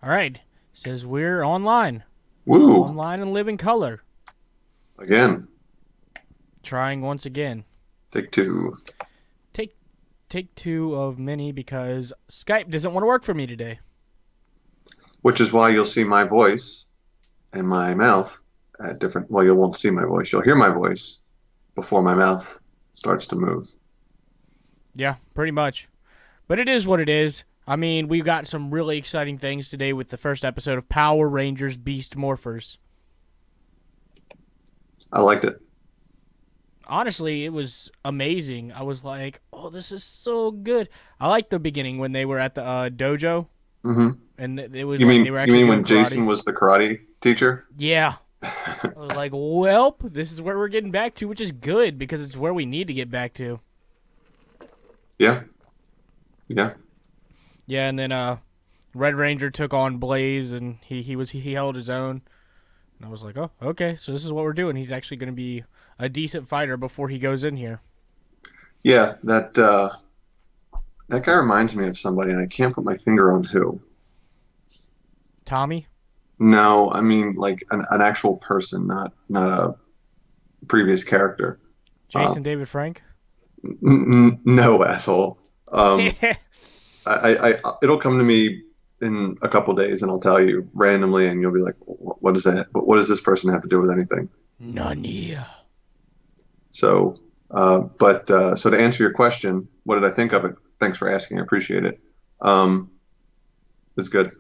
All right. Says we're online. Woo! Online and live in color. Again, Trying once again. take two. Take two of many because Skype doesn't want to work for me today. Which is why you'll see my voice and my mouth at different. Well, you won't see my voice. You'll hear my voice before my mouth starts to move. Yeah, pretty much. But it is what it is. I mean, we've got some really exciting things today with the first episode of Power Rangers Beast Morphers. I liked it. Honestly, it was amazing. I was like, oh, this is so good. I liked the beginning when they were at the dojo. Mm-hmm. And it was You like mean they were you actually mean doing when karate. Jason was the karate teacher? Yeah. I was like, well, this is where we're getting back to, which is good because it's where we need to get back to. Yeah. Yeah. Yeah, and then Red Ranger took on Blaze, and he held his own. And I was like, oh, okay, so this is what we're doing. He's actually going to be a decent fighter before he goes in here. Yeah. That guy reminds me of somebody, and I can't put my finger on who. Tommy? No, I mean like an actual person, not a previous character. Jason David Frank? No, asshole. It'll come to me in a couple days, and I'll tell you randomly, and you'll be like, "What is that? What does this person have to do with anything?" None. So, so to answer your question, what did I think of it? Thanks for asking. I appreciate it. It's good.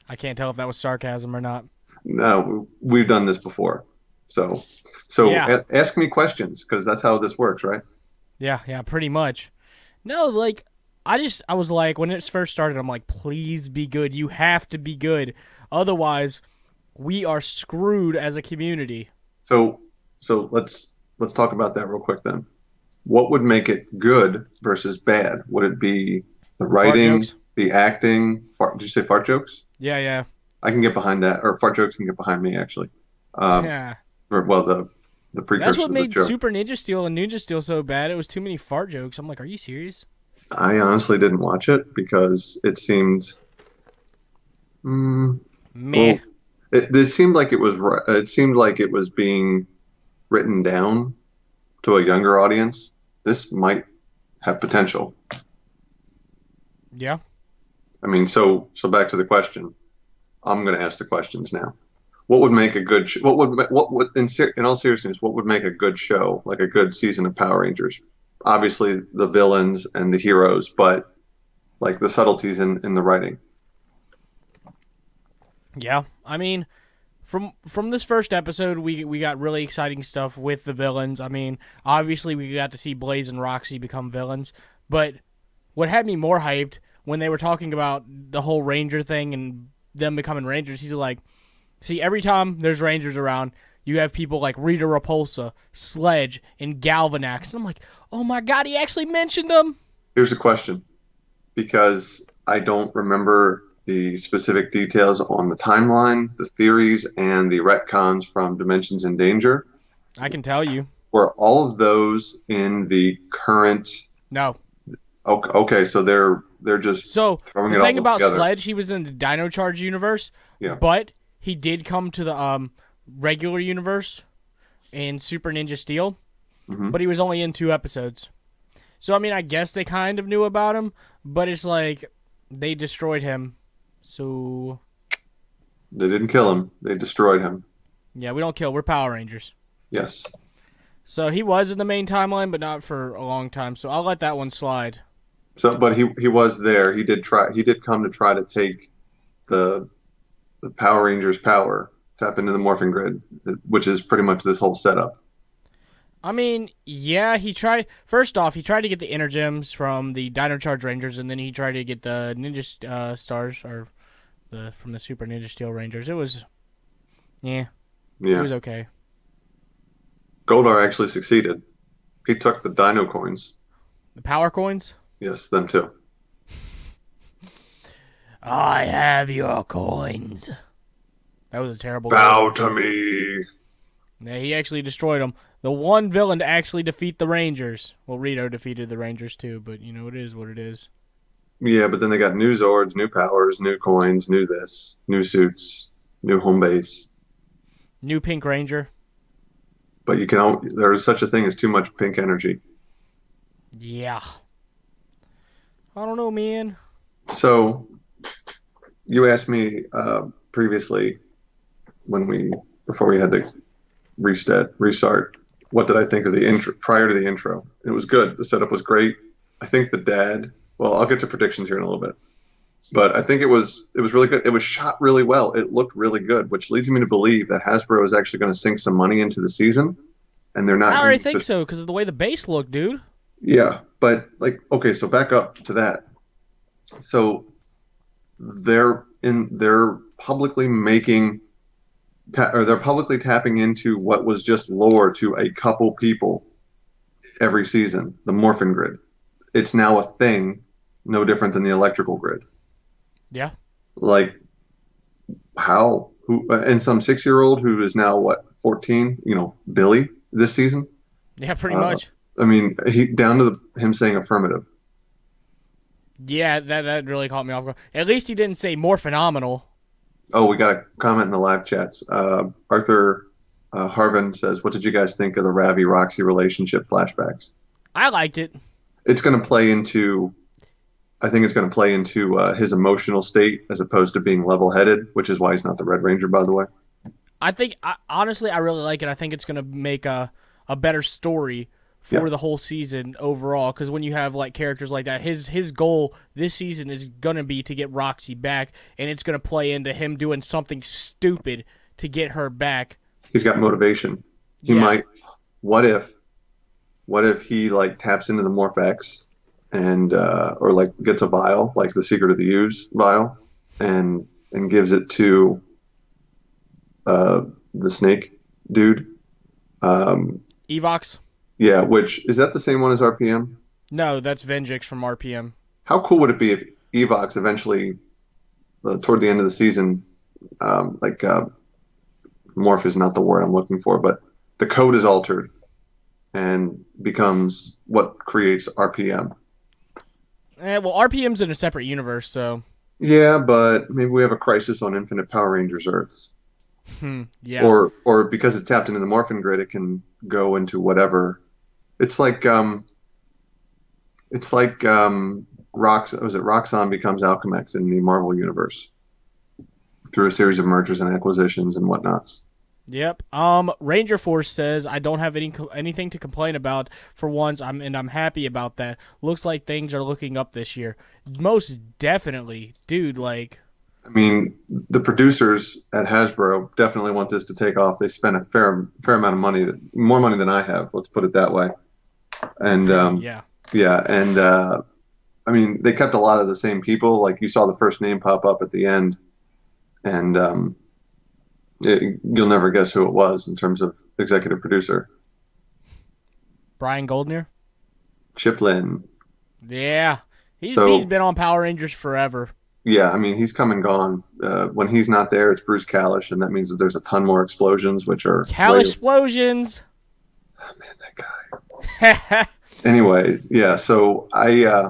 I can't tell if that was sarcasm or not. No, we've done this before, so Yeah. ask me questions because that's how this works, right? Yeah, pretty much. No, like, I was like, when it first started, I'm like, please be good. You have to be good. Otherwise, we are screwed as a community. So let's talk about that real quick then. What would make it good versus bad? Would it be the Fart writing, jokes? the acting? Did you say fart jokes? Yeah. I can get behind that, or fart jokes can get behind me actually. Yeah. Well, the precursor That's what to the made joke. Super Ninja Steel and Ninja Steel so bad. It was too many fart jokes. I'm like, are you serious? I honestly didn't watch it because it seemed. Meh. Well, it seemed like it was. It seemed like it was being written down to a younger audience. This might have potential. Yeah. I mean, so back to the question. I'm going to ask the questions now. What would make a good? What would in all seriousness, what would make a good show, like a good season of Power Rangers? Obviously, the villains and the heroes, but like the subtleties in the writing. Yeah. I mean, from this first episode, we got really exciting stuff with the villains. I mean, obviously we got to see Blaze and Roxy become villains, but what had me more hyped when they were talking about the whole Ranger thing and them becoming Rangers, he's like, see, every time there's Rangers around, you have people like Rita Repulsa, Sledge, and Galvanax. And I'm like, oh my god, he actually mentioned them. Here's a question, because I don't remember the specific details on the timeline, the theories, and the retcons from Dimensions in Danger. I can tell you. Were all of those in the current? No. Okay, so they're just So throwing the it thing all about together. Sledge, he was in the Dino Charge universe, Yeah. but he did come to the regular universe in Super Ninja Steel, Mhm. but he was only in 2 episodes. So I mean, I guess they kind of knew about him, but it's like they destroyed him. So They didn't kill him. They destroyed him. yeah, we don't kill. We're Power Rangers. Yes. So he was in the main timeline, but not for a long time. So I'll let that one slide. So, but he was there. He did try. He did come to try to take the Power Rangers' power, tap into the morphing grid, which is pretty much this whole setup. I mean, yeah, he tried. First off, he tried to get the Inner Gems from the Dino Charge Rangers, and then he tried to get the Ninja Stars from the Super Ninja Steel Rangers. It was, it Yeah. was okay. Goldar actually succeeded. He took the Dino coins. The Power Coins. Yes, them too. I have your coins. That was a terrible. Bow to me. Yeah, he actually destroyed them. The one villain to actually defeat the Rangers. Well, Rito defeated the Rangers too, but you know, it is what it is. Yeah, but then they got new Zords, new powers, new coins, new this, new suits, new home base. New Pink Ranger. But there is such a thing as too much pink energy. Yeah. I don't know, man. So you asked me previously before we had to restart. What did I think of the intro prior to the intro? It was good. The setup was great. I think the dad. Well, I'll get to predictions here in a little bit, but I think it was really good. It was shot really well. It looked really good, which leads me to believe that Hasbro is actually going to sink some money into the season, and they're not. I going already to think just, so because of the way the base looked, dude. Yeah, but like, okay, so back up to that. So they're publicly making or they're publicly tapping into what was just lore to a couple people every season, the Morphin Grid. It's now a thing, no different than the electrical grid. Yeah. Like how who and some 6-year-old who is now what 14, Billy this season. Yeah, pretty much. I mean, he down to him saying affirmative. Yeah, that really caught me off guard. At least he didn't say more phenomenal. Oh, we got a comment in the live chats. Arthur Harvin says, "What did you guys think of the Ravi Roxy relationship flashbacks?" I liked it. It's going to play into, I think it's going to play into his emotional state as opposed to being level-headed, which is why he's not the Red Ranger, by the way. Honestly, I really like it. I think it's going to make a better story for the whole season overall. Because when you have like characters like that, his goal this season is going to be to get Roxy back, and it's going to play into him doing something stupid to get her back. He's got motivation. He might. What if he like taps into the Morph-X and or like gets a vial, like the Secret of the Ooze vial, and gives it to the snake dude. Evox? Yeah, which is that the same one as RPM? No, that's Venjix from RPM. How cool would it be if Evox eventually, toward the end of the season, morph is not the word I'm looking for, but the code is altered and becomes what creates RPM. Well, RPM's in a separate universe, so. Yeah, but maybe we have a crisis on Infinite Power Rangers Earths. Yeah. Or because it's tapped into the Morphin Grid, it can go into whatever. It's like Roxxon becomes Alchemax in the Marvel universe through a series of mergers and acquisitions and whatnots. Yep. Ranger Force says I don't have anything to complain about for once. I'm happy about that. Looks like things are looking up this year. Most definitely, dude. Like, I mean, the producers at Hasbro definitely want this to take off. They spent a fair amount of money, more money than I have. Let's put it that way. And yeah, and I mean, they kept a lot of the same people. Like you saw the first name pop up at the end, and you'll never guess who it was in terms of executive producer. Brian Goldner. Chiplin. Yeah, he's been on Power Rangers forever. Yeah, I mean, he's come and gone. When he's not there, it's Bruce Kalish, and that means that there's a ton more explosions, which are Kalish explosions. Oh man, that guy. Anyway, yeah. So I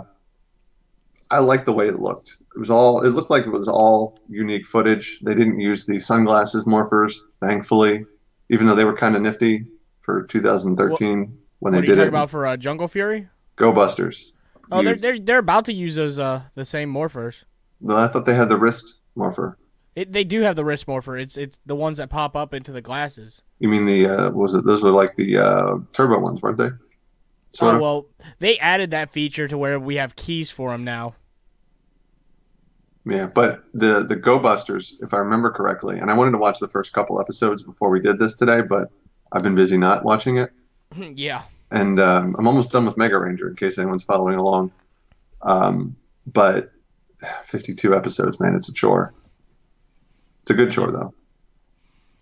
like the way it looked. It looked like it was all unique footage. They didn't use the sunglasses morphers, thankfully, even though they were kind of nifty for 2013 when they did it. What are you talking about for Jungle Fury? Go Busters. Oh, they're about to use those the same morphers. Well, I thought they had the wrist morpher. They do have the wrist morpher. It's the ones that pop up into the glasses. You mean those were like the turbo ones, weren't they? Oh, well, they added that feature to where we have keys for them now. Yeah, but the Go Busters, if I remember correctly, and I wanted to watch the first couple episodes before we did this today, but I've been busy not watching it. Yeah. And I'm almost done with Mega Ranger, in case anyone's following along. But 52 episodes, man, it's a chore. It's a good chore, though.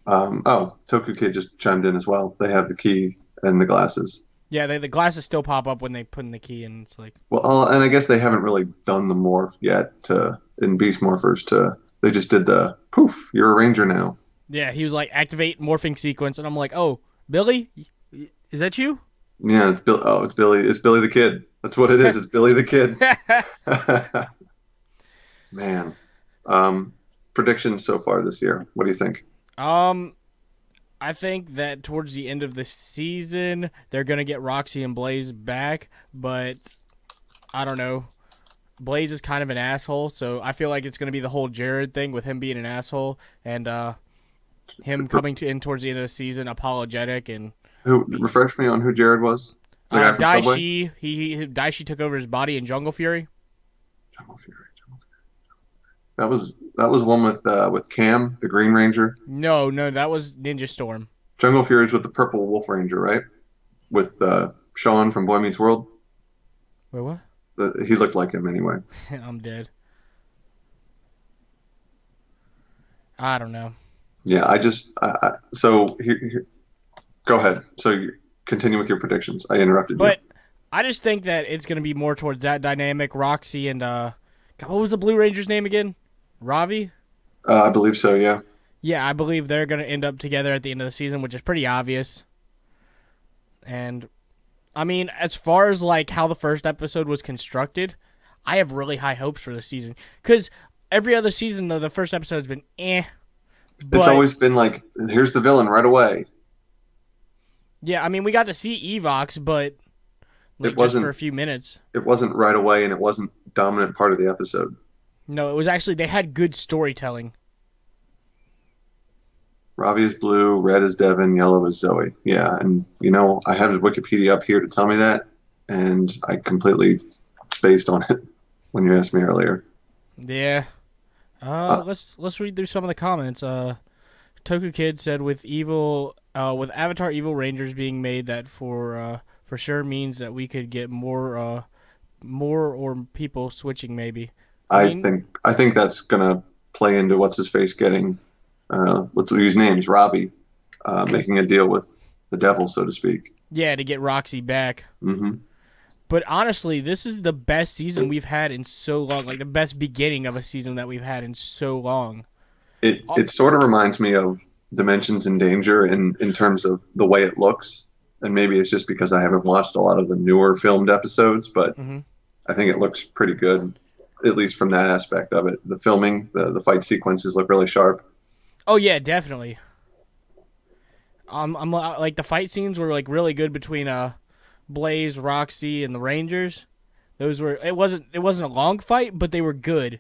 Toku Kid just chimed in as well. They have the key and the glasses. Yeah, the glasses still pop up when they put in the key, and it's like... Well, and I guess they haven't really done the morph yet in Beast Morphers. They just did the, poof, you're a ranger now. Yeah, he was like, activate morphing sequence, and I'm like, oh, Billy? Is that you? Yeah, it's Billy. Oh, it's Billy. It's Billy the Kid. That's what it is. It's Billy the Kid. Man. Predictions so far this year. What do you think? Um, I think that towards the end of the season, they're gonna get Roxy and Blaze back, but I don't know. Blaze is kind of an asshole, so I feel like it's gonna be the whole Jared thing with him being an asshole and him coming in towards the end of the season apologetic and Who refresh me on who Jared was? The guy from Subway? Daishi Daishi took over his body in Jungle Fury. Jungle Fury. That was one with Cam, the Green Ranger. No, that was Ninja Storm. Jungle Fury's with the Purple Wolf Ranger, right? With Sean from Boy Meets World. Wait, what? He looked like him anyway. I'm dead. I don't know. Yeah, so go ahead. So you continue with your predictions. I interrupted you. But I just think that it's going to be more towards that dynamic. Roxy and God, what was the Blue Ranger's name again? Ravi? I believe so, yeah. Yeah, I believe they're going to end up together at the end of the season, which is pretty obvious. And I mean, as far as like how the first episode was constructed, I have really high hopes for this season because every other season, though, the first episode's been eh. It's always been like, here's the villain right away. Yeah, I mean, we got to see Evox, but like, it wasn't just for a few minutes. It wasn't right away, and it wasn't dominant part of the episode. No, it was actually they had good storytelling. Ravi is blue, red is Devin, yellow is Zoe. Yeah, and I have his Wikipedia up here to tell me that, and I completely spaced on it when you asked me earlier. Yeah. Let's read through some of the comments. Toku Kid said with Avatar Evil Rangers being made, that for sure means that we could get more or people switching maybe. I think that's gonna play into what's his face getting. Let's use names. Robbie making a deal with the devil, so to speak. Yeah, to get Roxy back. Mm-hmm. But honestly, this is the best season we've had in so long. Like the best beginning of a season that we've had in so long. It sort of reminds me of Dimensions in Danger in terms of the way it looks. And maybe it's just because I haven't watched a lot of the newer filmed episodes, but I think it looks pretty good, at least from that aspect of it. The filming, the fight sequences look really sharp. Oh yeah, definitely. I'm like the fight scenes were like really good between Blaze, Roxy, and the Rangers. It wasn't a long fight, but they were good,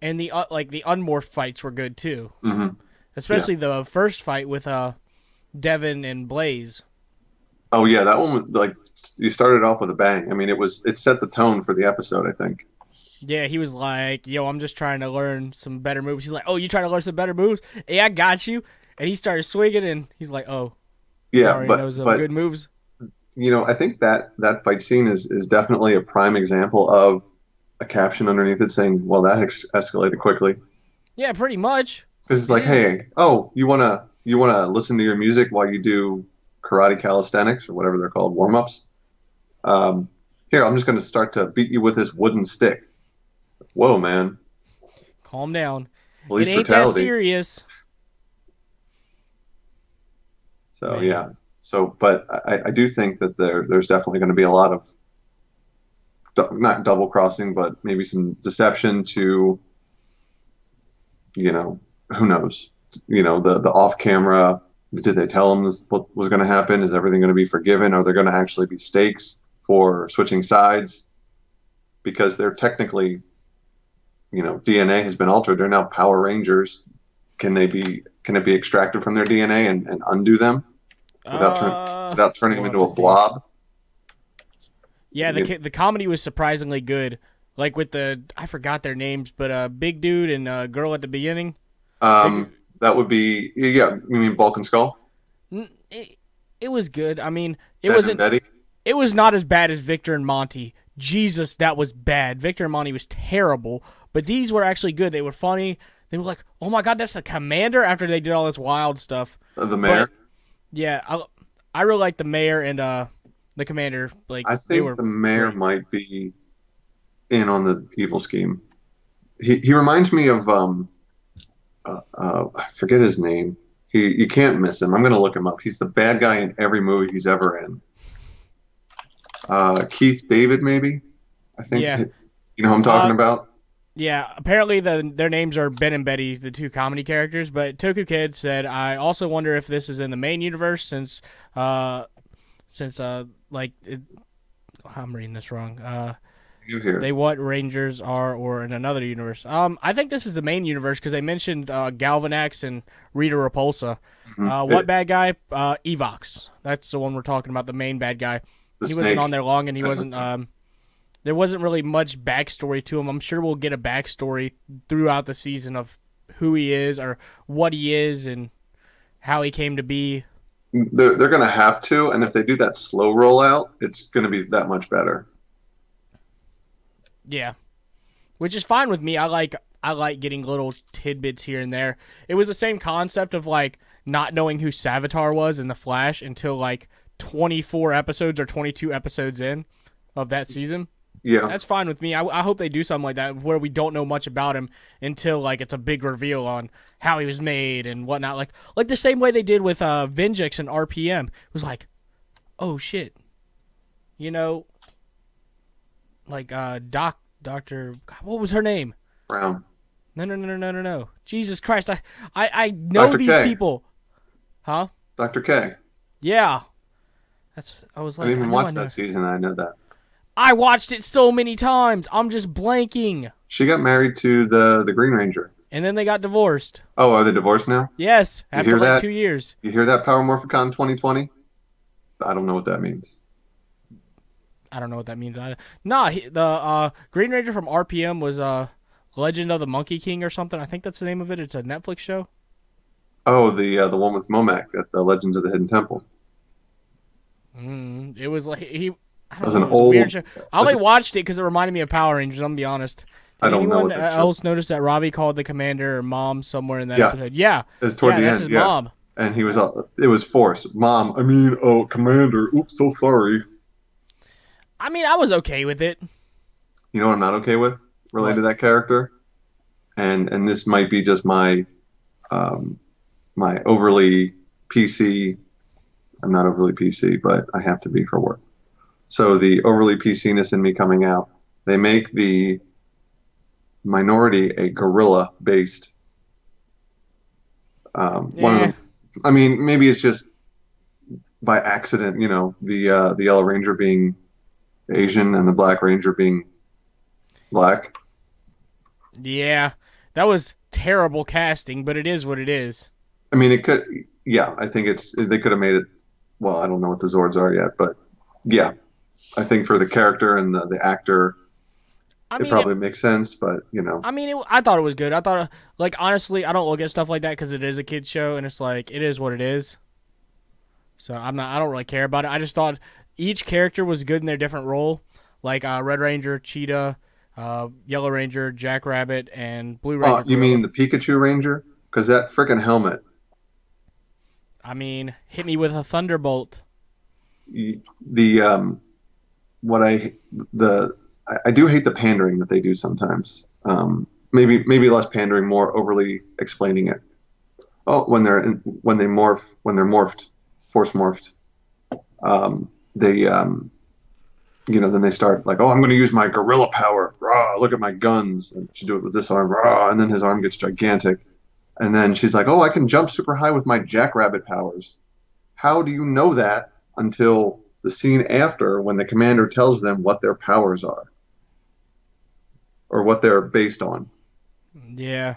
and the the unmorphed fights were good too. Mm-hmm. Especially the first fight with Devin and Blaze. Oh yeah, that one was like you started off with a bang. I mean, it set the tone for the episode, I think. Yeah, he was like, "Yo, I'm just trying to learn some better moves." He's like, "Oh, you trying to learn some better moves? Hey, I got you." And he started swinging, and he's like, "Oh, yeah, but knows some good moves." I think that fight scene is definitely a prime example of a caption underneath it saying, "Well, that escalated quickly." Yeah, pretty much. Because it's like, hey, you wanna listen to your music while you do karate calisthenics or whatever they're called, warm-ups. Here, I'm just going to start to beat you with this wooden stick. Whoa, man. Calm down. Police it ain't brutality. that serious. So, man. Yeah. So, but I do think that there's definitely going to be a lot of, not double crossing, but maybe some deception to, who knows? The off camera, did they tell them what was going to happen? Is everything going to be forgiven? Are there going to actually be stakes for switching sides? Because they're technically, DNA has been altered. They're now Power Rangers. Can it be extracted from their DNA and undo them without turning them into a blob? Yeah, the comedy was surprisingly good. Like with I forgot their names, but big dude and girl at the beginning. That would be, yeah. You mean Bulk and Skull? It was good. I mean, it wasn't. It was not as bad as Victor and Monty. Jesus, that was bad. Victor and Monty was terrible, but these were actually good. They were funny. They were like, "Oh my God, that's the commander!" After they did all this wild stuff. The mayor. But, yeah, I really like the mayor and the commander. Like, I think the mayor might be in on the evil scheme. He reminds me of I forget his name. You can't miss him. I'm going to look him up. He's the bad guy in every movie he's ever in. Keith David, maybe? I think. Yeah. You know who I'm talking about? Yeah, apparently their names are Ben and Betty, the two comedy characters. But Toku Kid said, "I also wonder if this is in the main universe uh, like I'm reading this wrong. You hear? They what Rangers are, or in another universe. I think this is the main universe because they mentioned Galvanax and Rita Repulsa. What bad guy? Evox. That's the one we're talking about. The main bad guy. The He snake. wasn't on there long, and he wasn't. There wasn't really much backstory to him. I'm sure we'll get a backstory throughout the season of who he is or what he is and how he came to be. They're going to have to, and if they do that slow rollout, it's going to be that much better. Yeah, which is fine with me. I like getting little tidbits here and there. It was the same concept of like not knowing who Savitar was in the Flash until like 24 episodes or 22 episodes in of that season. Yeah. That's fine with me. I hope they do something like that where we don't know much about him until like it's a big reveal on how he was made and whatnot. Like the same way they did with Vengeance and RPM. It was like, oh shit, you know, like Doctor. What was her name? Brown. No. Jesus Christ! I know Dr. these K. people. Huh? Dr. K. Yeah. I was I like, didn't even I watch know. that season. I know that. I watched it so many times. I'm just blanking. She got married to the Green Ranger. And then they got divorced. Oh, are they divorced now? Yes, You after hear like that? 2 years. You hear that, Power Morphicon 2020? I don't know what that means. I don't know what that means. The Green Ranger from RPM was Legend of the Monkey King or something. I think that's the name of it. It's a Netflix show. Oh, the one with Momac at the Legends of the Hidden Temple. It was like I don't That's know, an it was a old. weird show. I only watched it because it reminded me of Power Rangers. I'm gonna be honest. I Did don't know anyone what that show. else notice that Ravi called the commander or mom somewhere in that Yeah. episode? Yeah, It's toward the that's end. his Yeah. mom. And he was. It was Force. Mom. I mean, oh, Commander. Oops, so sorry. I mean, I was okay with it. You know what I'm not okay with related to What? that character, and this might be just my my overly PC. I'm not overly PC, but I have to be for work. So the overly PC-ness in me coming out. They make the minority a gorilla-based. One of Yeah. them. I mean, maybe it's just by accident. You know, the Yellow Ranger being Asian and the Black Ranger being black. Yeah, that was terrible casting, but it is what it is. I mean, it could. Yeah, I think they could have made it. Well, I don't know what the Zords are yet, but yeah, I think for the character and the actor, I it mean, probably makes sense. But you know, I thought it was good. I thought, like, honestly, I don't look at stuff like that because it is a kid's show, and it's like it is what it is. So I don't really care about it. I just thought each character was good in their different role, like Red Ranger, Cheetah, Yellow Ranger, Jackrabbit, and Blue Ranger. you Gorilla. mean the Pikachu Ranger? Because that freaking helmet. I mean, hit me with a thunderbolt. The what I do hate the pandering that they do sometimes. Maybe less pandering, more overly explaining it. Oh, when they're morphed, force morphed, they then they start like, oh, I'm going to use my gorilla power. Rah, look at my guns. And she do it with this arm. Rah, and then his arm gets gigantic. And then she's like, oh, I can jump super high with my jackrabbit powers. How do you know that until the scene after when the commander tells them what their powers are or what they're based on? Yeah.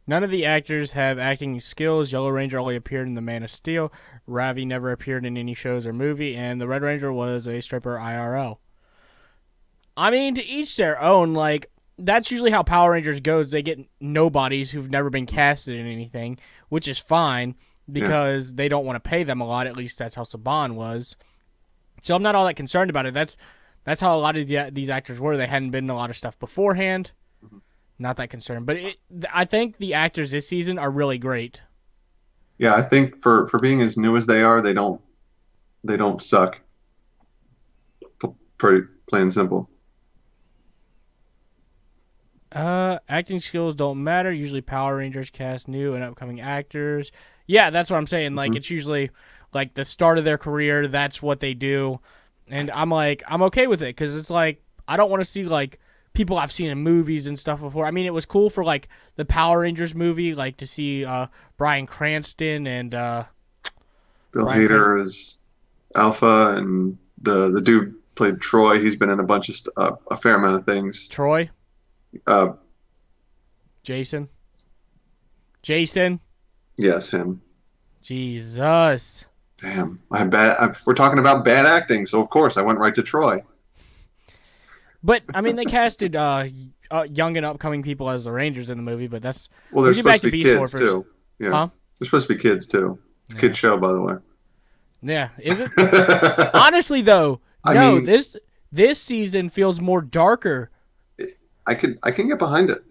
None of the actors have acting skills. Yellow Ranger only appeared in The Man of Steel. Ravi never appeared in any shows or movie. And the Red Ranger was a stripper IRL. I mean, to each their own. Like, that's usually how Power Rangers goes. They get nobodies who've never been casted in anything, which is fine because they don't want to pay them a lot. At least that's how Saban was. So I'm not all that concerned about it. That's how a lot of these actors were. They hadn't been in a lot of stuff beforehand. Not that concerned. But I think the actors this season are really great. Yeah, I think for being as new as they are, they don't suck. Pretty plain and simple. Acting skills don't matter. Usually Power Rangers cast new and upcoming actors. Yeah, that's what I'm saying. Like, it's usually like the start of their career. That's what they do. And I'm like, I'm okay with it because it's like, I don't want to see like people I've seen in movies and stuff before. I mean, it was cool for like the Power Rangers movie, like to see Bryan Cranston and Bill Hader is Alpha, and the dude played Troy. He's been in a bunch of a fair amount of things. Troy, Uh, Jason. yes, him. Jesus. Damn, we're talking about bad acting, so of course I went right to Troy. But I mean, they casted young and upcoming people as the Rangers in the movie, but that's Well, they're let's get back supposed to be Beast kids Morphers. too. Yeah, Huh? they're supposed to be kids too. It's a kid show, by the way. Yeah, is it? Honestly, though, I no. mean- This season feels more darker. I can get behind it.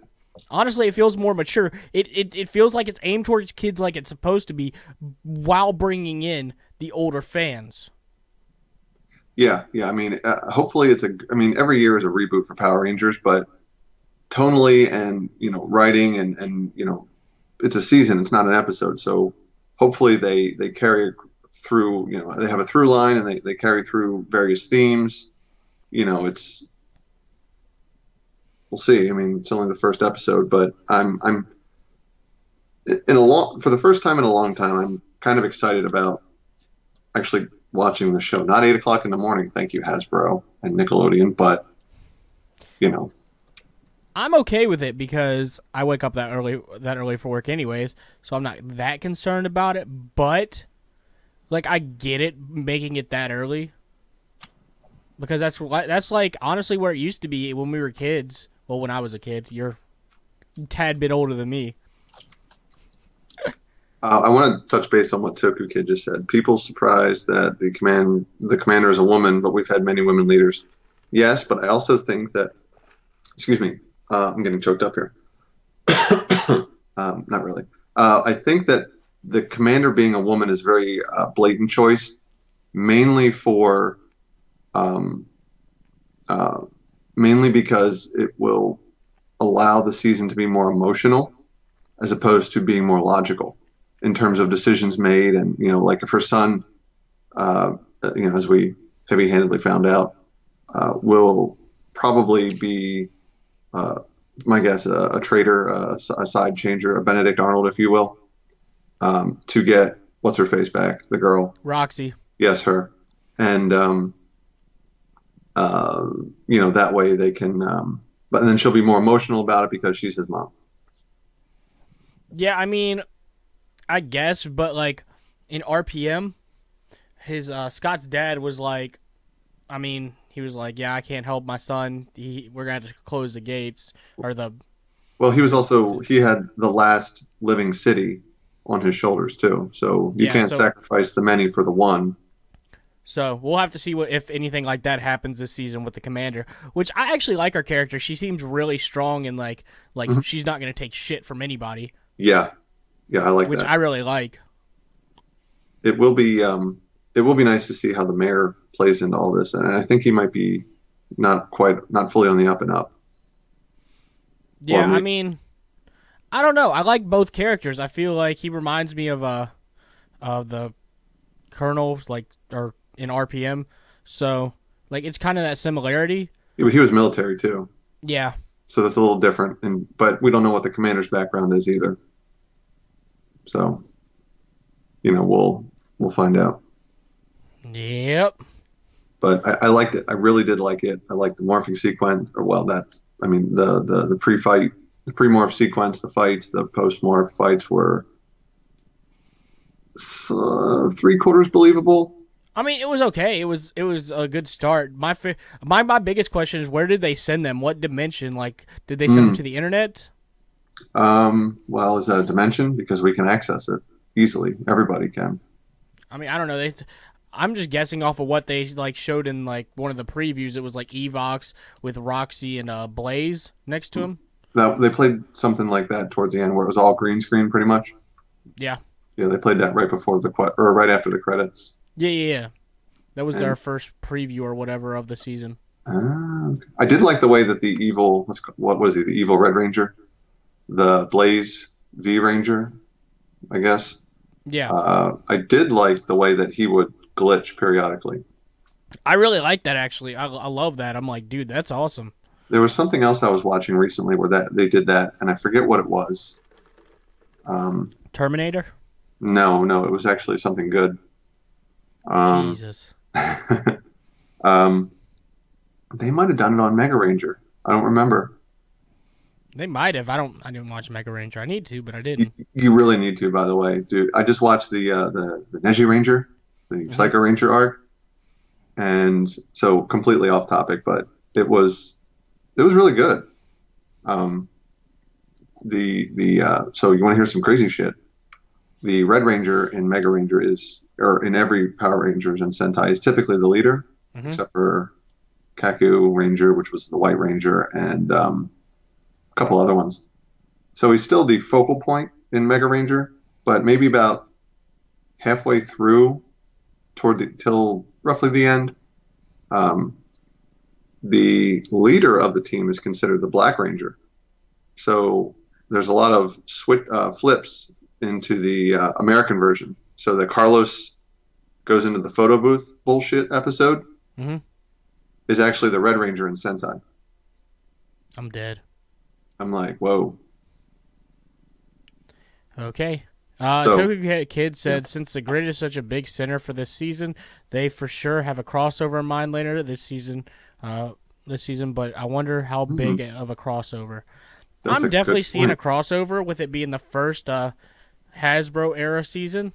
Honestly, it feels more mature. It feels like it's aimed towards kids like it's supposed to be, while bringing in the older fans. Yeah. I mean, hopefully I mean, every year is a reboot for Power Rangers, but tonally and writing and it's a season. It's not an episode. So hopefully they carry through. They have a through line and they carry through various themes. It's we'll see. I mean, it's only the first episode, but I'm for the first time in a long time, I'm kind of excited about actually watching the show. Not 8 o'clock in the morning, thank you Hasbro and Nickelodeon, but I'm okay with it because I wake up that early for work anyways, so I'm not that concerned about it. But like, I get it making it that early because that's like honestly where it used to be when we were kids. Well, when I was a kid, you're a tad bit older than me. I want to touch base on what Toku Kid just said. People surprised that the commander is a woman, but we've had many women leaders. Yes, but I also think that, excuse me, I'm getting choked up here. Not really. I think that the commander being a woman is a very blatant choice, mainly because it will allow the season to be more emotional as opposed to being more logical in terms of decisions made. And, like if her son, as we heavy-handedly found out, will probably be, my guess, a traitor, a side changer, a Benedict Arnold, if you will, to get what's her face back, the girl. Roxy. Yes, her. And, that way they can, but then she'll be more emotional about it because she's his mom. Yeah, I mean, I guess, but like in RPM, his Scott's dad was like, I mean, he was like, yeah, I can't help my son. We're gonna have to close the gates or the. Well, he had the last living city on his shoulders too, so you can't sacrifice the many for the one. So we'll have to see if anything like that happens this season with the commander, which I actually like her character. She seems really strong and like Mm-hmm. she's not gonna take shit from anybody. Yeah, I like which that. I really like. It will be nice to see how the mayor plays into all this, and I think he might be not fully on the up and up. Yeah, I mean, I don't know. I like both characters. I feel like he reminds me of the Colonel, or in RPM. So like it's kind of that similarity. Yeah, but he was military too. Yeah. So that's a little different, but we don't know what the commander's background is either. So, we'll find out. Yep. But I liked it. I really did like it. I liked the morphing sequence, the pre-fight, the pre-morph sequence, the fights, the post-morph fights were 3/4 believable. I mean, it was okay. It was a good start. My biggest question is, where did they send them? What dimension? Like, did they send them to the internet? Well, is that a dimension? Because we can access it easily. Everybody can. I mean, I don't know. I'm just guessing off of what they showed in one of the previews. It was like Evox with Roxy and Blaze next to him. They played something like that towards the end, where it was all green screen, pretty much. Yeah. Yeah, they played that right after the credits. Yeah. That was their first preview or whatever of the season. Okay. I did like the way that the evil, what was he? The evil Red Ranger, the Blaze V Ranger, I guess. Yeah. I did like the way that he would glitch periodically. I really like that, actually. I love that. I'm like, dude, that's awesome. There was something else I was watching recently where that they did that, and I forget what it was. Terminator. No, no, it was actually something good. Um, Jesus. um, they might have done it on Mega Ranger. I don't remember. They might have. I didn't watch Mega Ranger. I need to, but I You, didn't. you really need to, by the way, dude. I just watched the Neji Ranger, the Hmm. Psycho Ranger arc, and so completely off topic, but it was really good. Um, the so you want to hear some crazy shit? The Red Ranger in Mega Ranger is, or in every Power Rangers and Sentai, is typically the leader, Hmm. except for Kaku Ranger, which was the White Ranger, and a couple other ones. So he's still the focal point in Mega Ranger, but maybe about halfway through, till roughly the end, um, the leader of the team is considered the Black Ranger. So there's a lot of flips into the American version. So that Carlos goes into the photo booth bullshit episode Hmm. is actually the Red Ranger in Sentai. I'm dead. I'm like, whoa. Okay. So Toku Kid yeah. said, since the grid is such a big center for this season, they for sure have a crossover in mind later this season. But I wonder how Mhm. big of a crossover. That's I'm a definitely good seeing a point. crossover with it being the first Hasbro era season.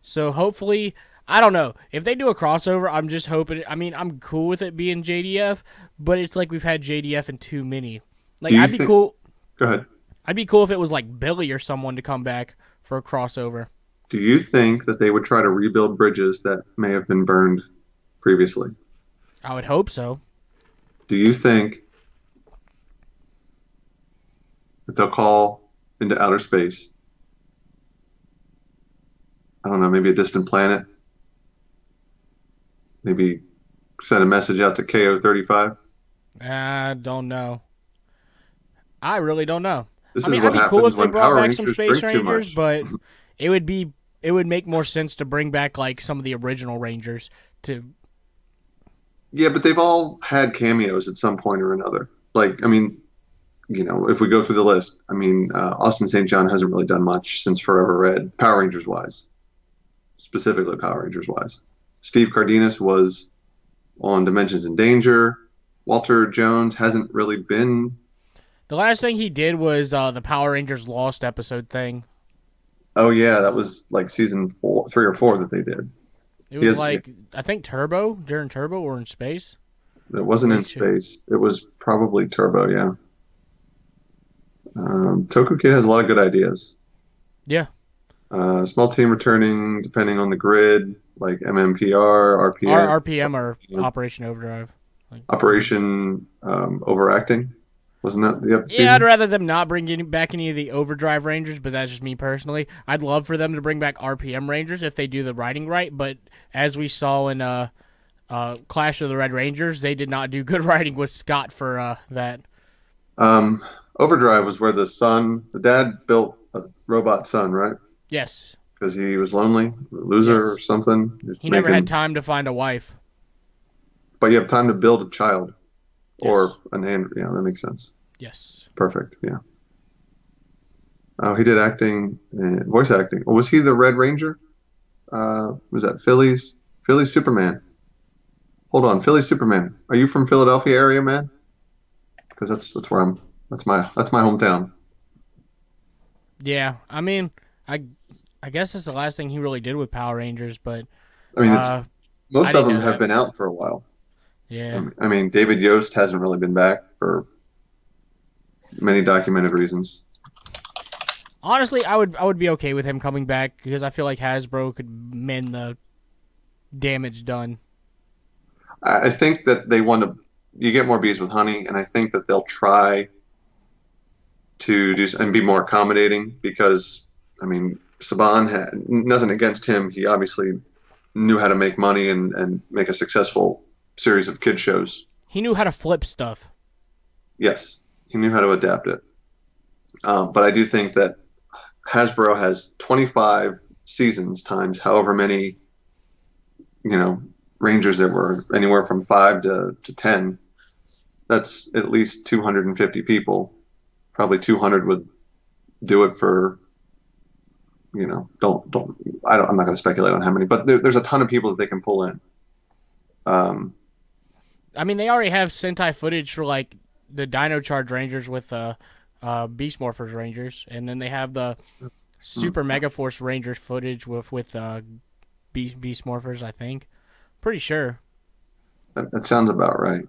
So hopefully, I don't know if they do a crossover. I'm just hoping. I mean, I'm cool with it being JDF, but it's like we've had JDF in too many. Do Like you I'd be think? cool. Go ahead. I'd be cool if it was like Billy or someone to come back for a crossover. Do you think that they would try to rebuild bridges that may have been burned previously? I would hope so. Do you think that they'll call into outer space? I don't know, maybe a distant planet. Maybe send a message out to KO 35. I don't know. I really don't know. This I is mean, I'd what be cool happens if they when brought Power back some Rangers Space drink too Rangers, much. but it would make more sense to bring back like some of the original Rangers to. Yeah, but they've all had cameos at some point or another. Like, I mean, if we go through the list, I mean, Austin St. John hasn't really done much since Forever Red, Power Rangers wise, specifically Power Rangers wise. Steve Cardenas was on Dimensions in Danger. Walter Jones hasn't really been. The last thing he did was the Power Rangers Lost episode thing. Oh yeah, that was like season 3 or 4 that they did. It He was has, like I think Turbo during Turbo or in space. it wasn't in Which space. It was probably Turbo. Yeah. Toku Kid has a lot of good ideas. yeah, Small team returning depending on the grid, like MMPR, our RPM, RPM or you know, Operation Overdrive. Like, Operation Overacting. Wasn't that the yeah, I'd season? rather them not bring back any of the Overdrive Rangers, but that's just me personally. I'd love for them to bring back RPM Rangers if they do the writing right, but as we saw in Clash of the Red Rangers, they did not do good writing with Scott for that. Um, Overdrive was where the dad built a robot son, right? Yes, Because he was lonely, a loser or yes. something. Just He never had making, time to find a wife. but you have time to build a child or Yes, an android. Yeah, that makes sense. yes. Perfect. Yeah. Oh, he did acting, voice acting. Oh, was he the Red Ranger? Was that Philly's Superman? Hold on, Philly's Superman. Are you from Philadelphia area, man? Because that's where I'm. That's my hometown. Yeah, I mean, I guess that's the last thing he really did with Power Rangers, but I mean, it's uh, most I of didn't them know have that. been out for a while. Yeah. I mean, David Yost hasn't really been back for many documented reasons. Honestly, I would be okay with him coming back because I feel like Hasbro could mend the damage done. I think that they want to. You get more bees with honey, and I think that they'll try to do and be more accommodating because I mean, Saban had nothing against him. He obviously knew how to make money and make a successful series of kid shows. He knew how to flip stuff. Yes, he knew how to adapt it. But I do think that Hasbro has 25 seasons times however many, Rangers there were, anywhere from 5 to 10. that's at least 250 people. Probably 200 would do it for, don't, I'm not going to speculate on how many, but there's a ton of people that they can pull in. I mean, they already have Sentai footage for like the Dino Charge Rangers with Beast Morphers Rangers, and then they have the Super Mega Force Rangers footage with Beast Morphers. I think, pretty sure. That sounds about right.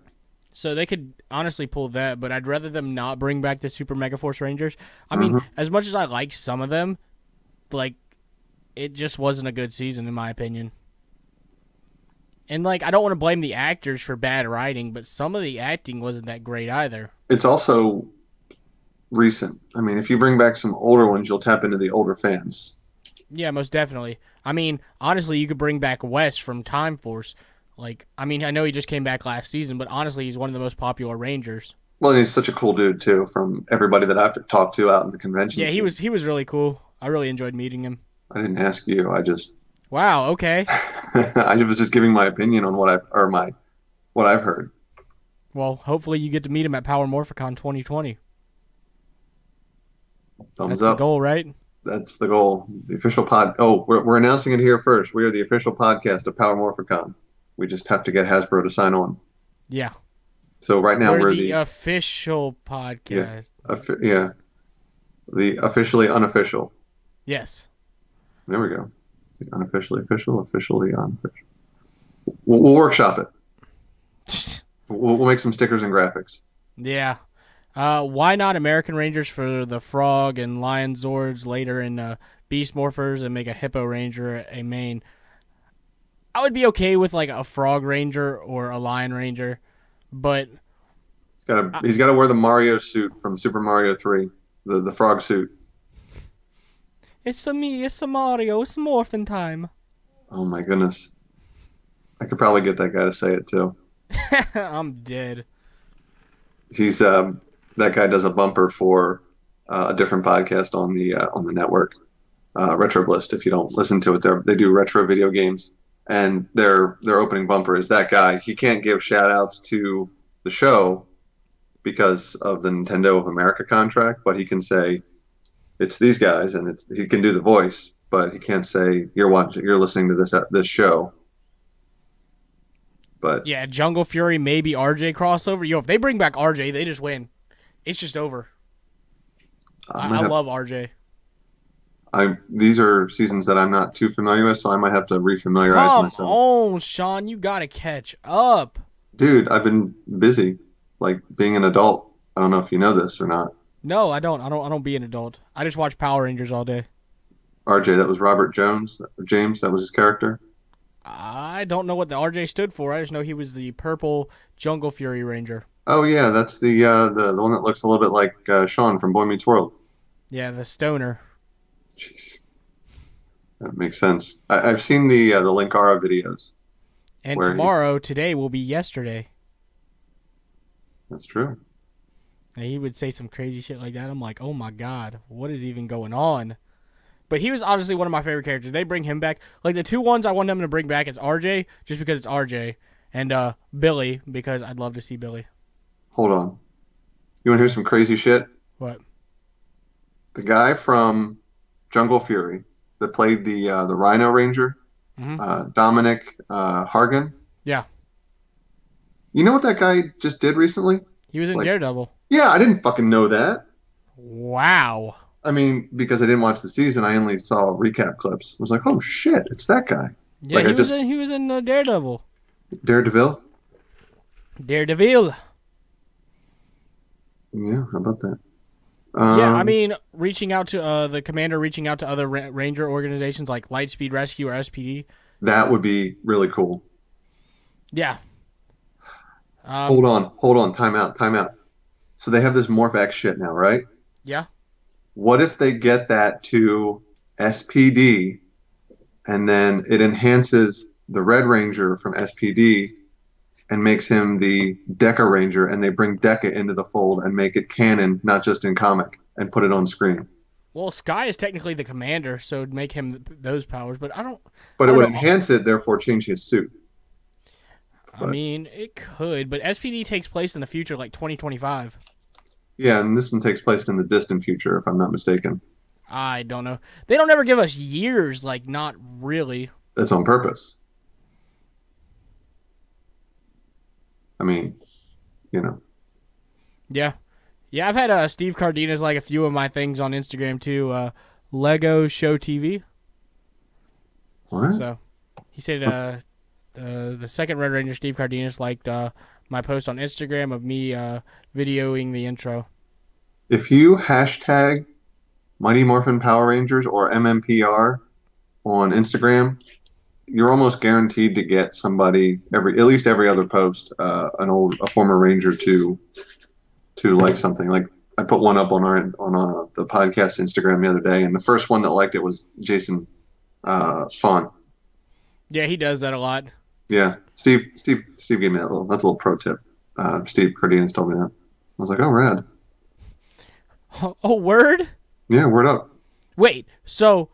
So they could honestly pull that, but I'd rather them not bring back the Super Mega Force Rangers. I mean, as much as I like some of them, like, it just wasn't a good season in my opinion. And, like, I don't want to blame the actors for bad writing, but some of the acting wasn't that great either. It's also recent. I mean, if you bring back some older ones, you'll tap into the older fans. Yeah, most definitely. I mean, honestly, you could bring back Wes from Time Force. Like, I mean, I know he just came back last season, but honestly, he's one of the most popular Rangers. Well, and he's such a cool dude, too, from everybody that I've talked to out in the convention Yeah, scene. he was really cool. I really enjoyed meeting him. I didn't ask you. I just... Wow, okay. I was just giving my opinion on what I've heard. Well, hopefully you get to meet him at Power Morphicon 2020. Thumbs That's up. the goal, right? That's the goal. The official pod. Oh, we're announcing it here first. We are the official podcast of Power Morphicon. We just have to get Hasbro to sign on. Yeah. So right now we're the official podcast. Yeah. The officially unofficial. Yes. There we go. The unofficially official, officially unofficial. We'll workshop it. We'll make some stickers and graphics. Yeah. Why not American Rangers for the Frog and Lion Zords later in Beast Morphers and make a Hippo Ranger a main? I would be okay with like a Frog Ranger or a Lion Ranger, but he's got to wear the Mario suit from Super Mario 3, the frog suit. It's a Mario, it's morphin' time. Oh my goodness. I could probably get that guy to say it too. I'm dead. He's that guy does a bumper for a different podcast on the network, Retro Blist. If you don't listen to it, they do retro video games, and their opening bumper is that guy. He can't give shout outs to the show because of the Nintendo of America contract, but he can say it's these guys, and he can do the voice, but he can't say you're listening to this show. But yeah, Jungle Fury, maybe RJ crossover. Yo, if they bring back RJ, they just win. It's just over. I love RJ. These are seasons that I'm not too familiar with, so I might have to refamiliarize myself. Oh, Sean, you gotta catch up. Dude, I've been busy, like being an adult. I don't know if you know this or not. No, I don't. I don't be an adult. I just watch Power Rangers all day. RJ, that was Robert James. That was his character. I don't know what the RJ stood for. I just know he was the purple Jungle Fury Ranger. Oh yeah, that's the one that looks a little bit like Sean from Boy Meets World. Yeah, the stoner. Jeez, that makes sense. I've seen the Linkara videos. And today will be yesterday. That's true. And he would say some crazy shit like that. I'm like, oh my god, what is even going on? But he was honestly one of my favorite characters. They bring him back. Like, the two ones I want them to bring back is RJ, just because it's RJ, and Billy, because I'd love to see Billy. Hold on. You want to hear some crazy shit? What? The guy from Jungle Fury that played the Rhino Ranger, Dominic Hargan. Yeah. You know what that guy just did recently? He was in Daredevil. Yeah, I didn't fucking know that. Wow. I mean, because I didn't watch the season, I only saw recap clips. I was like, oh shit, it's that guy. Yeah, he was in Daredevil. Daredevil? Daredevil. Yeah, how about that? Yeah, I mean, reaching out to the commander, reaching out to other ranger organizations like Lightspeed Rescue or SPD. That would be really cool. Yeah. Hold on, time out. So they have this MorphX shit now, right? Yeah. What if they get that to SPD and then it enhances the Red Ranger from SPD and makes him the Deca Ranger, and they bring Deca into the fold and make it canon, not just in comic, and put it on screen? Well, Sky is technically the commander, so it'd make him those powers, but I don't... But it would enhance it, therefore change his suit. I mean, it could, but SPD takes place in the future, like 2025. Yeah, and this one takes place in the distant future, if I'm not mistaken. I don't know. They don't ever give us years, like, not really. That's on purpose. I mean, you know. Yeah. Yeah, I've had Steve Cardenas like a few of my things on Instagram too. Lego Show TV. What? So he said the second Red Ranger, Steve Cardenas, liked my post on Instagram of me videoing the intro. If you hashtag Mighty Morphin Power Rangers or MMPR on Instagram, you're almost guaranteed to get somebody at least every other post, a former Ranger to like something. Like I put one up on the podcast Instagram the other day, and the first one that liked it was Jason Fawn. Yeah, he does that a lot. Yeah, Steve gave me that's a little pro tip. Steve Cardenas told me that. I was like, oh, rad. Oh, word? Yeah, word up. Wait, so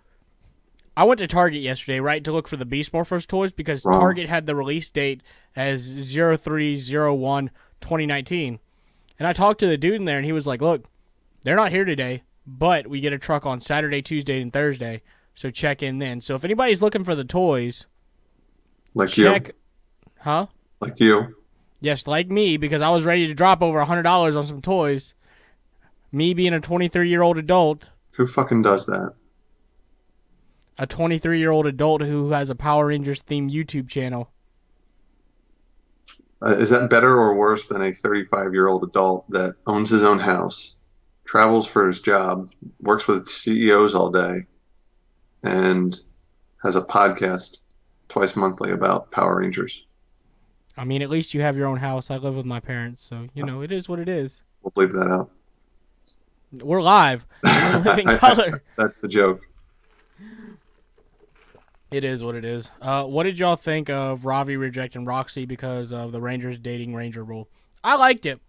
I went to Target yesterday, right, to look for the Beast Morphers toys because Wrong. Target had the release date as 03/01/2019. And I talked to the dude in there, and he was like, look, they're not here today, but we get a truck on Saturday, Tuesday, and Thursday, so check in then. So if anybody's looking for the toys, check. You. Huh? Like you. Yes, like me, because I was ready to drop over $100 on some toys. Me being a 23-year-old adult. Who fucking does that? A 23-year-old adult who has a Power Rangers themed YouTube channel. Is that better or worse than a 35-year-old adult that owns his own house, travels for his job, works with CEOs all day, and has a podcast twice monthly about Power Rangers? I mean, at least you have your own house. I live with my parents, so, it is what it is. We'll bleep that out. We're live. We're in living color. That's the joke. It is what it is. What did y'all think of Ravi rejecting Roxy because of the Rangers dating Ranger rule? I liked it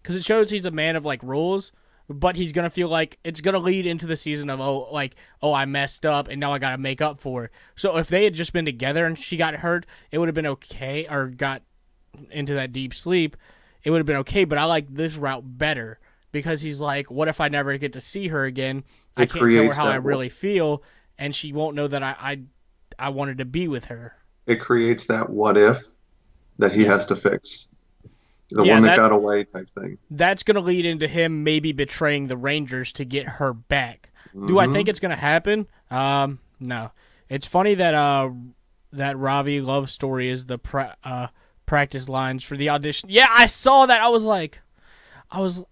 because it shows he's a man of like rules, but he's gonna feel like it's gonna lead into the season of I messed up and now I gotta make up for it. So if they had just been together and she got hurt, it would have been okay, or got into that deep sleep, it would have been okay. But I like this route better because he's like, what if I never get to see her again? I can't tell her how I really feel, and she won't know that I wanted to be with her. It creates that what if that he has to fix. The one that got away type thing. That's going to lead into him maybe betraying the Rangers to get her back. Mm-hmm. Do I think it's going to happen? No. It's funny that that Ravi love story is the practice lines for the audition. Yeah, I saw that.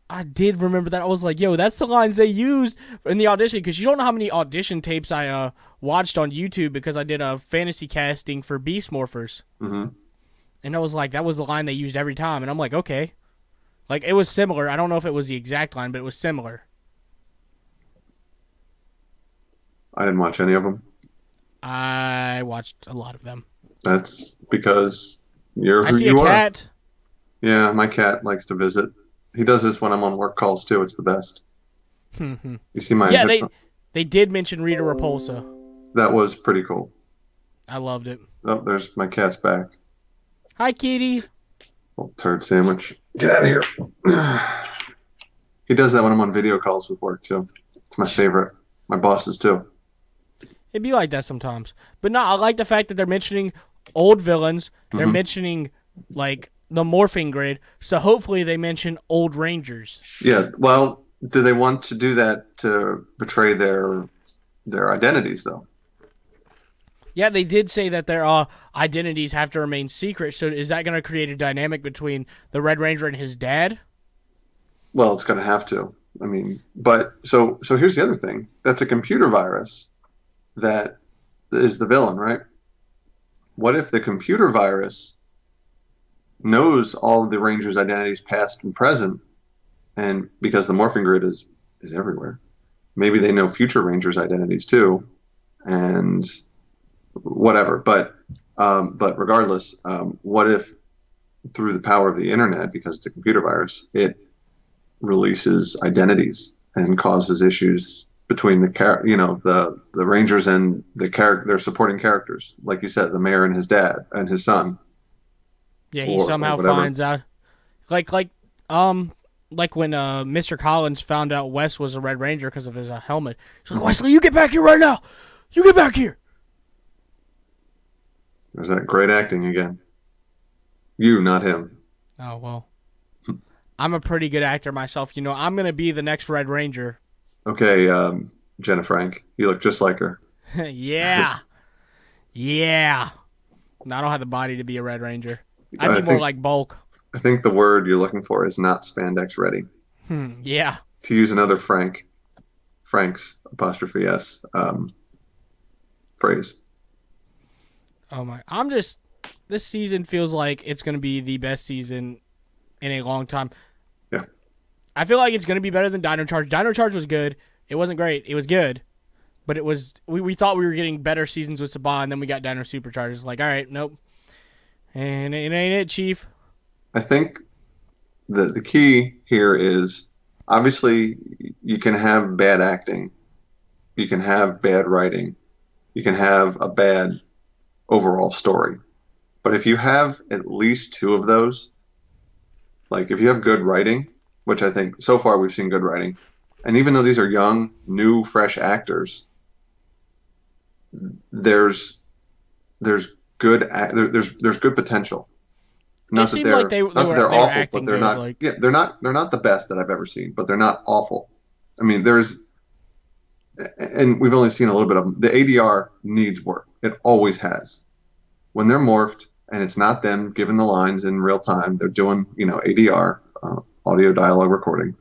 I did remember that. I was like, yo, that's the lines they used in the audition, because you don't know how many audition tapes I watched on YouTube because I did a fantasy casting for Beast Morphers. Mm-hmm. And I was like, that was the line they used every time. And I'm like, okay. Like, it was similar. I don't know if it was the exact line, but it was similar. I didn't watch any of them. I watched a lot of them. That's because you're who you are. I see a cat. Yeah, my cat likes to visit. He does this when I'm on work calls, too. It's the best. You see my... Yeah, they did mention Rita Repulsa. That was pretty cool. I loved it. Oh, there's my cat's back. Hi, kitty. Little turd sandwich. Get out of here. He does that when I'm on video calls with work, too. It's my favorite. My bosses, too. It'd be like that sometimes. But no, I like the fact that they're mentioning old villains. They're mentioning, like, the morphing grid. So hopefully they mention old Rangers. Yeah, well, do they want to do that to betray their identities, though? Yeah, they did say that their identities have to remain secret. So is that going to create a dynamic between the Red Ranger and his dad? Well, it's going to have to. I mean, but so here's the other thing. That's a computer virus that is the villain, right? What if the computer virus knows all of the Rangers' identities, past and present, and because the morphing grid is everywhere, maybe they know future Rangers' identities too, and whatever. But regardless, what if through the power of the internet, because it's a computer virus, it releases identities and causes issues between the Rangers and their supporting characters, like you said, the mayor and his dad and his son. Yeah, he or somehow whatever. finds out, like like when Mr. Collins found out Wes was a Red Ranger because of his helmet. He's like, Wesley, you get back here right now. You get back here. There's that great acting again. You, not him. Oh well, I'm a pretty good actor myself. You know, I'm gonna be the next Red Ranger. Okay, Jenna Frank. You look just like her. Yeah, yeah. No, I don't have the body to be a Red Ranger. I'd I be more think like Bulk. I think the word you're looking for is not spandex ready. Yeah. To use another Frank's apostrophe S phrase. Oh my! This season feels like it's gonna be the best season in a long time. Yeah. I feel like it's gonna be better than Dino Charge. Dino Charge was good. It wasn't great. It was good, but it was. We thought we were getting better seasons with Saban, and then we got Dino Superchargers. Like, all right, nope. And it ain't it, Chief. I think the key here is obviously you can have bad acting, you can have bad writing, you can have a bad overall story. But if you have at least two of those, like if you have good writing, which I think so far we've seen good writing, and even though these are young, new, fresh actors, there's there's good potential. Not that they're like they not that were they're awful, acting but they're good, not. like... Yeah, they're not the best that I've ever seen, but they're not awful. I mean, and we've only seen a little bit of them. The ADR needs work. It always has. When they're morphed and it's not them giving the lines in real time, they're doing ADR, audio dialogue recording.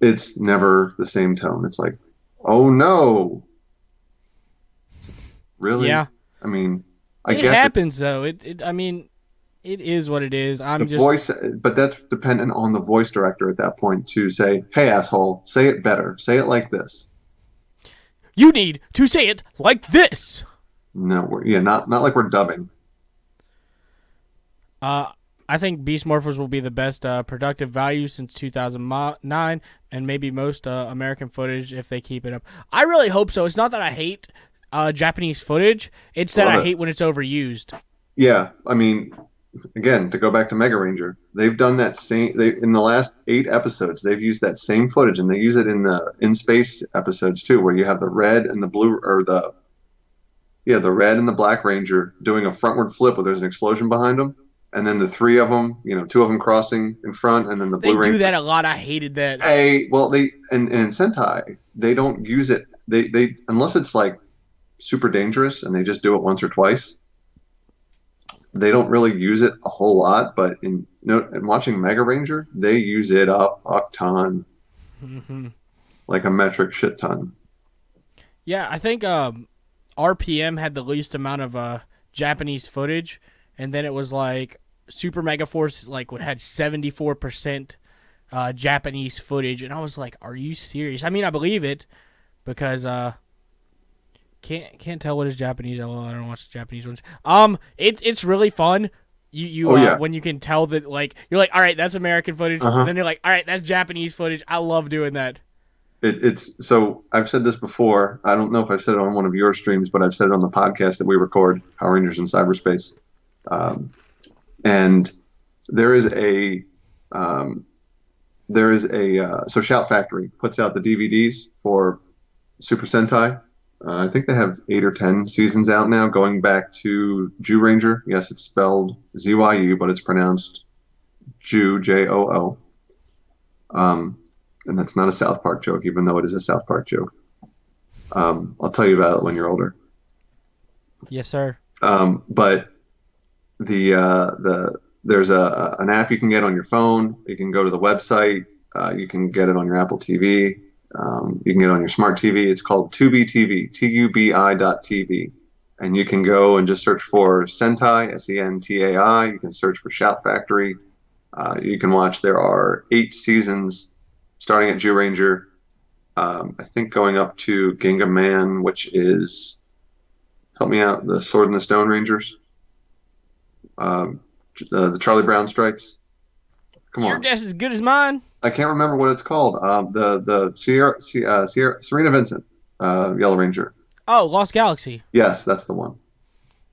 It's never the same tone. It's like, oh no, really? Yeah. I mean, It happens though. I mean, it is what it is. Voice, but that's dependent on the voice director at that point to say, "Hey, asshole, say it better. Say it like this." You need to say it like this. No, not like we're dubbing. I think Beast Morphers will be the best productive value since 2009, and maybe most American footage if they keep it up. I really hope so. It's not that I hate Japanese footage; it's that I hate when it's overused. Yeah, I mean, again, to go back to Mega Ranger, they've done that same. In the last 8 episodes, they've used that same footage, and they use it in the in space episodes too, where you have the red and the blue, or the red and the black Ranger doing a frontward flip where there's an explosion behind them, and then the 3 of them, 2 of them crossing in front, and then the blue Ranger. They do that a lot. I hated that. Well, they and in Sentai, they don't use it. They unless it's like super dangerous, and they just do it once or twice. They don't really use it a whole lot, but in watching Mega Ranger, they use it a ton, like a metric shit ton. Yeah, I think RPM had the least amount of Japanese footage, and then it was like Super Mega Force had 74% Japanese footage, and I was like, "Are you serious?" I mean, I believe it because can't tell what is Japanese. I don't watch the Japanese ones. It's really fun. When you can tell that you're like, all right, that's American footage, and then you're like, all right, that's Japanese footage. I love doing that. It's so I've said this before. I don't know if I've said it on one of your streams, but I've said it on the podcast that we record, Power Rangers in Cyberspace. And there is a so Shout Factory puts out the DVDs for Super Sentai. I think they have 8 or 10 seasons out now, going back to Jew Ranger. Yes, it's spelled ZYU, but it's pronounced Jew, Joo. And that's not a South Park joke, even though it is a South Park joke. I'll tell you about it when you're older. Yes, sir. But there's an app you can get on your phone. You can go to the website. You can get it on your Apple TV. You can get it on your smart TV. It's called Tubi TV, TUBI.TV. And you can go and just search for Sentai, SENTAI. You can search for Shout Factory. You can watch. There are 8 seasons starting at Jew Ranger. I think going up to Ginga Man, which is, help me out, the Sword and the Stone Rangers. The Charlie Brown Stripes. Come on. Your guess is as good as mine. I can't remember what it's called. The Serena Vincent, Yellow Ranger. Oh, Lost Galaxy. Yes, that's the one.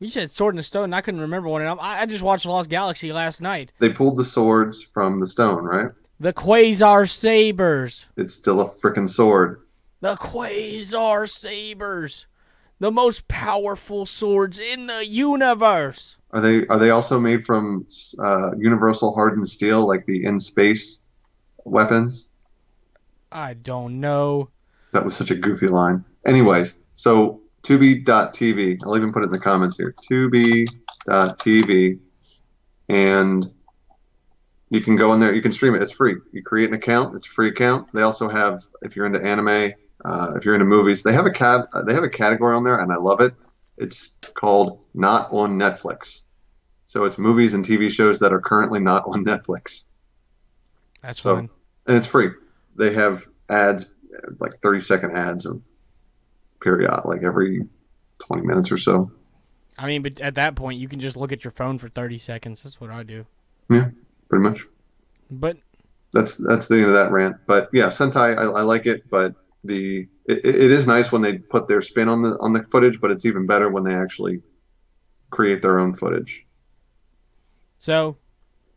You said Sword in the Stone, and I couldn't remember one. And I just watched Lost Galaxy last night. They pulled the swords from the stone, right? The Quasar Sabers. It's still a freaking sword. The Quasar Sabers. The most powerful swords in the universe. Are they also made from universal hardened steel, like the in space weapons? I don't know. That was such a goofy line. Anyways, so Tubi.tv. I'll even put it in the comments here. Tubi.tv, and you can go in there. You can stream it. It's free. You create an account. It's a free account. They also have, if you're into anime, if you're into movies, they have a category on there, and I love it. It's called Not on Netflix. So it's movies and TV shows that are currently not on Netflix. That's fun. And it's free. They have ads, like 30-second ads of period, like every 20 minutes or so. I mean, but at that point, you can just look at your phone for 30 seconds. That's what I do. Yeah, pretty much. But that's the end of that rant. But yeah, Sentai, I like it, but it is nice when they put their spin on the footage, but it's even better when they actually create their own footage. So,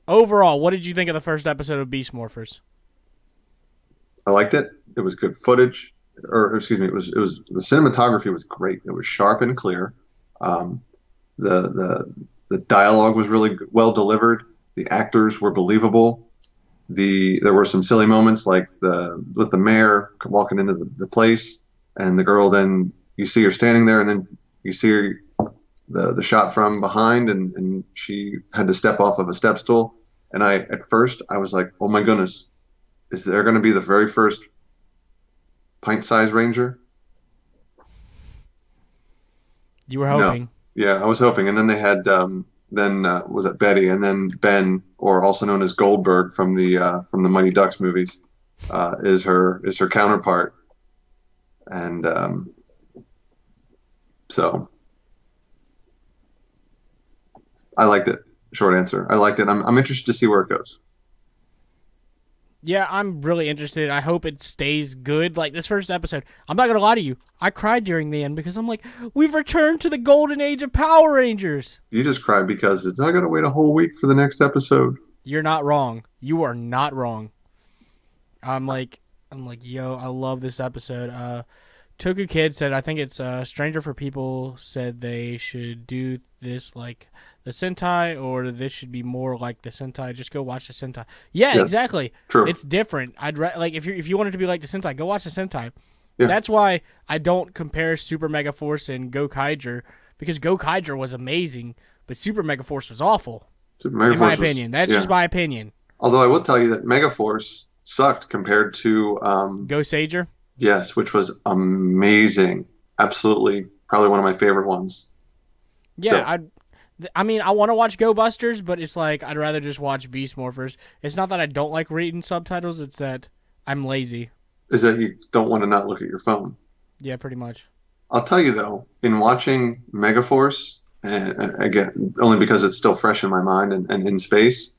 overall, what did you think of the first episode of Beast Morphers? I liked it. It was good footage, or excuse me, it was the cinematography was great. It was sharp and clear. The dialogue was really well delivered. The actors were believable. There were some silly moments like with the mayor walking into the place, and the girl, then you see her standing there, and then you see her, the shot from behind, and she had to step off of a step stool. And at first I was like, oh my goodness, is there going to be the very first pint-sized ranger? You were hoping. No. Yeah, I was hoping. And then they had was it Betty, and then Ben, or also known as Goldberg from the Mighty Ducks movies, is her counterpart. And so I liked it. Short answer. I liked it. I'm interested to see where it goes. Yeah, I'm really interested. I hope it stays good. Like this first episode, I'm not gonna lie to you. I cried during the end because I'm like, we've returned to the golden age of Power Rangers. You just cried because it's not gonna wait a whole week for the next episode. You're not wrong. You are not wrong. I'm like, yo, I love this episode. Toku Kid said, I think it's Stranger for People said they should do this like the Sentai, or this should be more like the Sentai. Just go watch the Sentai. Yeah, yes, exactly. True. It's different. Like if you want it to be like the Sentai, go watch the Sentai. Yeah. That's why I don't compare Super Mega Force and Go Kaiger, because Go Kaiger was amazing, but Super Mega Force was awful. In my opinion. That's just my opinion. Although I will tell you that Mega Force sucked compared to Go Sager? Yes, which was amazing. Absolutely, probably one of my favorite ones. Yeah, I mean, I want to watch Go Busters, but it's like I'd rather just watch Beast Morphers. It's not that I don't like reading subtitles; it's that I'm lazy. Is that you don't want to not look at your phone? Yeah, pretty much. I'll tell you though, in watching Megaforce, and again, only because it's still fresh in my mind and in space,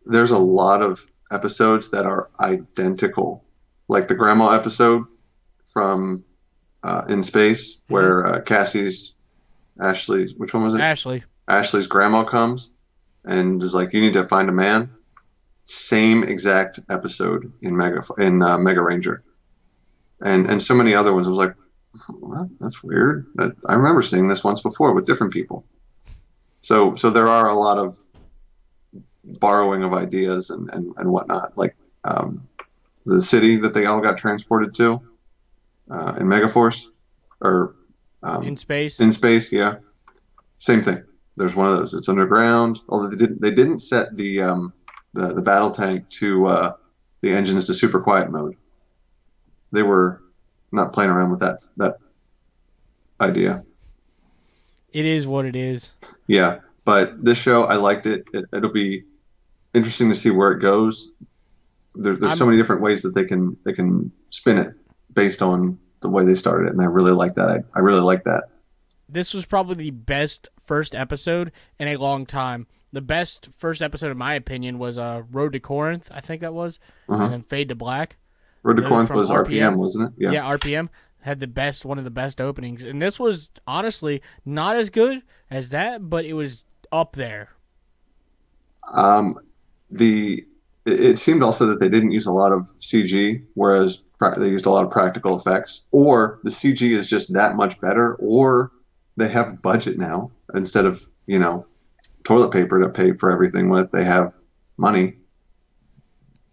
there's a lot of episodes that are identical. Like the grandma episode from In Space, where Ashley's, which one was it? Ashley's grandma comes and is like, you need to find a man. Same exact episode in Mega Ranger. And so many other ones. I was like, what? That's weird. I remember seeing this once before with different people. So there are a lot of borrowing of ideas and whatnot. Like, the city that they all got transported to in Megaforce, or In Space. In Space, yeah, same thing. There's one of those. It's underground. Although they didn't set the battle tank to the engines to super quiet mode. They were not playing around with that idea. It is what it is. Yeah, but this show, I liked it. It'll be interesting to see where it goes. There's so many different ways that they can spin it based on the way they started it, and I really like that. I really like that. This was probably the best first episode in a long time. The best first episode, in my opinion, was Road to Corinth, I think that was, and then Fade to Black. Road to Corinth was RPM, wasn't it? Yeah, RPM. had one of the best openings, and this was honestly not as good as that, but it was up there. Um, it seemed also that they didn't use a lot of CG, whereas they used a lot of practical effects, or the CG is just that much better, or they have budget now instead of, toilet paper to pay for everything with. They have money.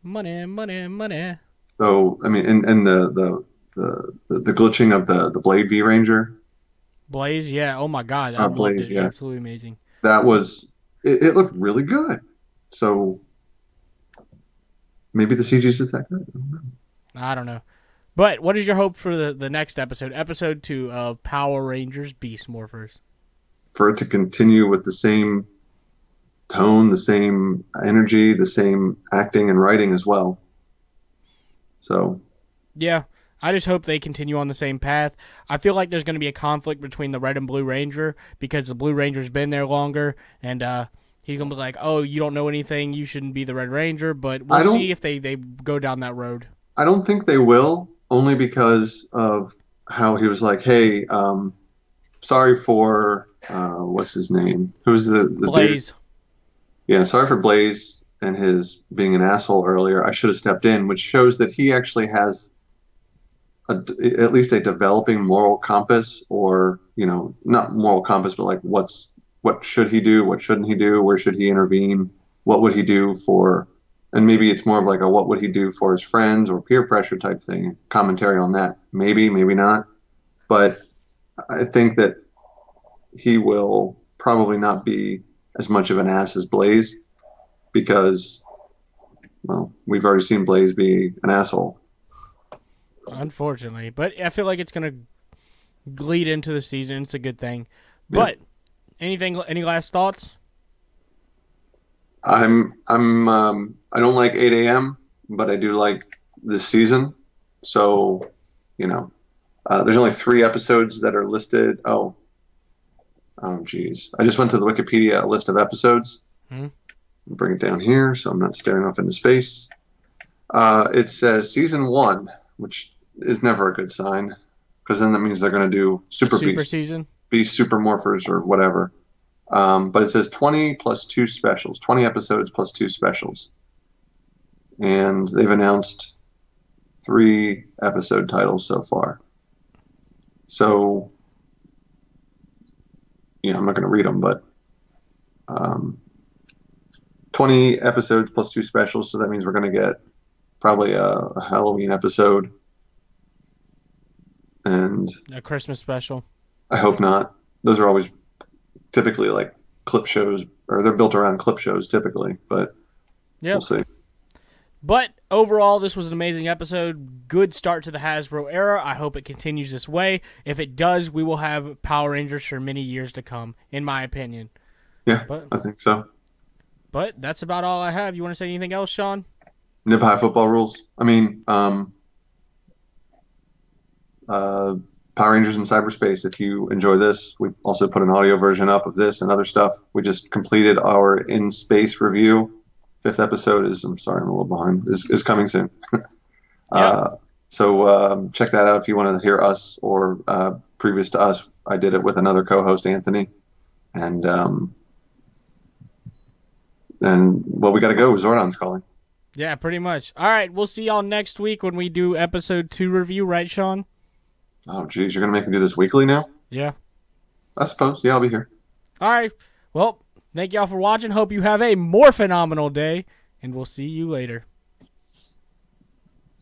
Money, money, money. So, I mean, and the glitching of the Blade V Ranger. Blaze, yeah. Oh my God, I loved Blaze, it. yeah. Absolutely amazing. That was it looked really good. So maybe the CG is just that good. I don't know. But what is your hope for the next episode 2 of Power Rangers Beast Morphers? For it to continue with the same tone, the same energy, the same acting and writing as well. So yeah, I just hope they continue on the same path. I feel like there's going to be a conflict between the Red and Blue Ranger because the Blue Ranger's been there longer, and he's going to be like, oh, you don't know anything, you shouldn't be the Red Ranger, but we'll see if they go down that road. I don't think they will, only because of how he was like, hey, sorry for, what's his name? Who's the Blaze. Dude? Yeah, sorry for Blaze and his being an asshole earlier. I should have stepped in, which shows that he actually has at least a developing moral compass, or not moral compass, but like what should he do, what shouldn't he do, where should he intervene, what would he do for, and maybe it's more of like a what would he do for his friends or peer pressure type thing, commentary on that. Maybe not, but I think that he will probably not be as much of an ass as Blaze, because, well, we've already seen Blaze be an asshole. Unfortunately, but I feel like it's going to lead into the season. It's a good thing. But any last thoughts? I don't like 8 a.m., but I do like this season. So, there's only 3 episodes that are listed. Oh, geez. I just went to the Wikipedia list of episodes. Bring it down here so I'm not staring off into space. It says season 1, which is never a good sign, because then that means they're going to do Super season, Beast Super Morphers or whatever. But it says 20 plus 2 specials, 20 episodes plus 2 specials. And they've announced 3 episode titles so far. So, I'm not going to read them, but 20 episodes plus 2 specials, so that means we're going to get probably a Halloween episode. And a Christmas special. I hope not. Those are always typically like clip shows, or they're built around clip shows typically, but we'll see. But overall, this was an amazing episode. Good start to the Hasbro era. I hope it continues this way. If it does, we will have Power Rangers for many years to come, in my opinion. Yeah, I think so. But that's about all I have. You want to say anything else, Sean? Nip High football rules. I mean, Power Rangers in cyberspace. If you enjoy this, we also put an audio version up of this and other stuff. We just completed our in space review. 5th episode I'm sorry, I'm a little behind, is coming soon. So check that out if you want to hear us, or previous to us, I did it with another co-host, Anthony. And well, we got to go. Zordon's calling. Yeah, pretty much. All right, we'll see y'all next week when we do episode 2 review, right, Sean? Oh, geez, you're going to make me do this weekly now? Yeah. I suppose. Yeah, I'll be here. All right. Well, thank y'all for watching. Hope you have a more phenomenal day, and we'll see you later.